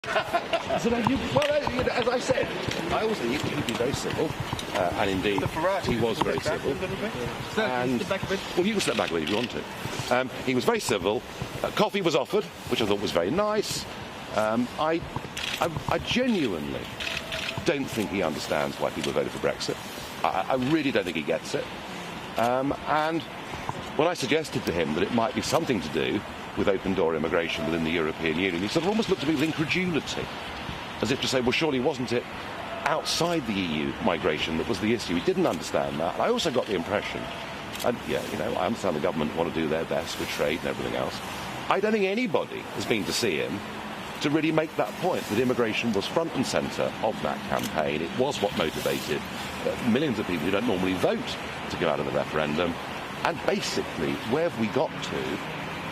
As I said, I always think he'd be very civil, and indeed he was very civil. And, well, you can step back a bit if you want to. He was very civil. Coffee was offered, which I thought was very nice. I genuinely don't think he understands why people voted for Brexit. I really don't think he gets it. And when I suggested to him that it might be something to do with open-door immigration within the European Union, he sort of almost looked at me with incredulity, as if to say, well, surely wasn't it outside the EU migration that was the issue? He didn't understand that. And I also got the impression, and yeah, you know, I understand the government want to do their best with trade and everything else. I don't think anybody has been to see him to really make that point, that immigration was front and centre of that campaign. It was what motivated millions of people who don't normally vote to go out of the referendum. And basically, where have we got to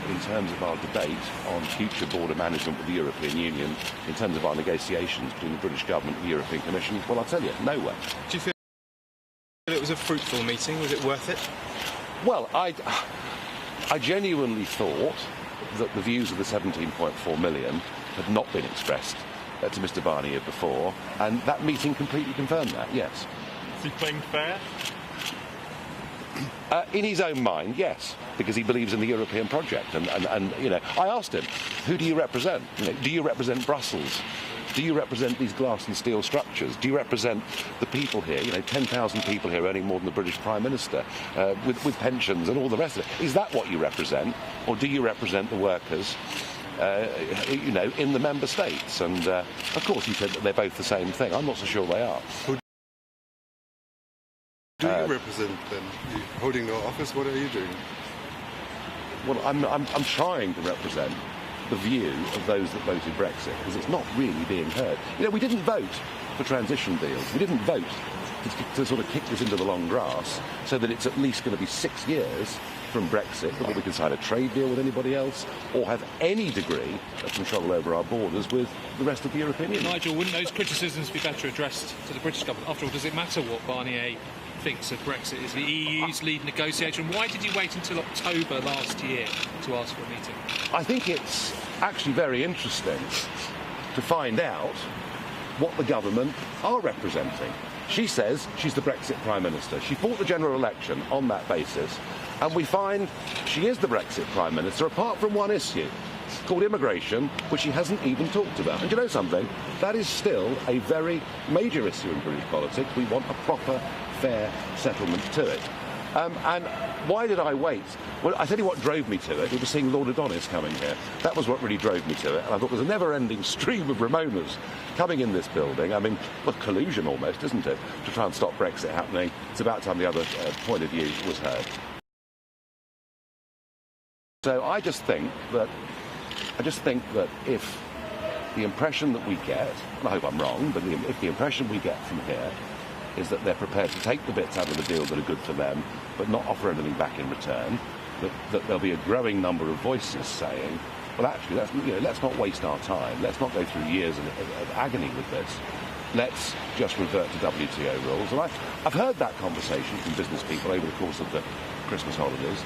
in terms of our debate on future border management with the European Union, in terms of our negotiations between the British government and the European Commission? Well, I'll tell you, nowhere. Do you feel it was a fruitful meeting? Was it worth it? Well, I genuinely thought that the views of the 17.4 million had not been expressed to Mr Barnier before, and that meeting completely confirmed that, yes. Is he playing fair? In his own mind, yes, because he believes in the European project. And you know, I asked him, who do you represent? You know, do you represent Brussels? Do you represent these glass and steel structures? Do you represent the people here? You know, 10,000 people here earning more than the British Prime Minister, with pensions and all the rest of it. Is that what you represent? Or do you represent the workers, you know, in the member states? And, of course, he said that they're both the same thing. I'm not so sure they are. Do you represent them? You're holding no office, what are you doing? Well, I'm trying to represent the view of those that voted Brexit, because it's not really being heard. You know, we didn't vote for transition deals. We didn't vote to sort of kick this into the long grass so that it's at least going to be 6 years from Brexit before we can sign a trade deal with anybody else or have any degree of control over our borders with the rest of the European Union. Nigel, wouldn't those criticisms be better addressed to the British government? After all, does it matter what Barnier thinks of Brexit? Is the EU's lead negotiator? And why did you wait until October last year to ask for a meeting? I think it's actually very interesting to find out what the government are representing. She says she's the Brexit Prime Minister. She fought the general election on that basis, and we find she is the Brexit Prime Minister apart from one issue called immigration, which she hasn't even talked about. And you know something? That is still a very major issue in British politics. We want a proper, fair settlement to it. And why did I wait? Well, I tell you what drove me to it. It was seeing Lord Adonis coming here. That was what really drove me to it. And I thought there's a never-ending stream of Ramonas coming in this building. I mean, well, collusion almost, isn't it, to try and stop Brexit happening. It's about time the other point of view was heard. So I just think that if the impression that we get, and I hope I'm wrong, but if the impression we get from here is that they're prepared to take the bits out of the deal that are good for them, but not offer anything back in return, that there'll be a growing number of voices saying, well, actually, let's not waste our time. Let's not go through years of agony with this. Let's just revert to WTO rules. And I've heard that conversation from business people over the course of the Christmas holidays.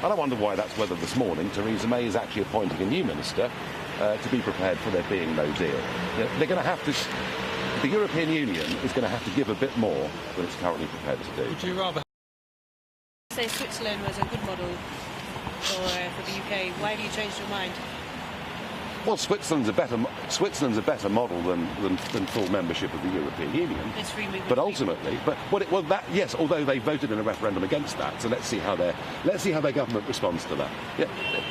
And I wonder why that's whether this morning Theresa May is actually appointing a new minister to be prepared for there being no deal. You know, they're going to have to. The European Union is going to have to give a bit more than it's currently prepared to do. Would you rather say Switzerland was a good model for the UK? Why have you changed your mind? Well, Switzerland's a better model than full membership of the European Union. But ultimately, yes. Although they voted in a referendum against that, so let's see how their government responds to that. Yeah,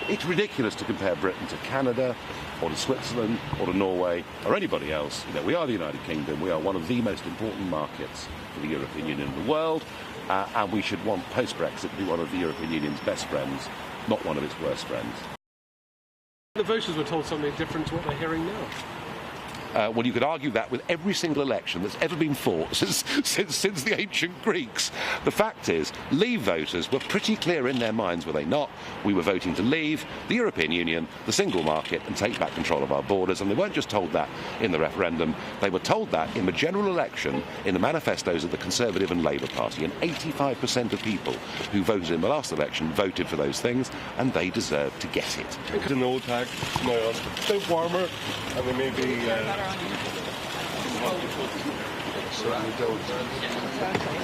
it's ridiculous to compare Britain to Canada, or to Switzerland, or to Norway, or anybody else. You know, we are the United Kingdom. We are one of the most important markets for the European Union in the world, and we should want post-Brexit to be one of the European Union's best friends, not one of its worst friends. The voters were told something different to what they're hearing now. Well, you could argue that with every single election that's ever been fought since the ancient Greeks. The fact is, Leave voters were pretty clear in their minds, were they not? We were voting to leave the European Union, the single market, and take back control of our borders. And they weren't just told that in the referendum, they were told that in the general election, in the manifestos of the Conservative and Labour Party. And 85% of people who voted in the last election voted for those things, and they deserve to get it. It's an old tag now, a bit warmer, and they may be. So we don't.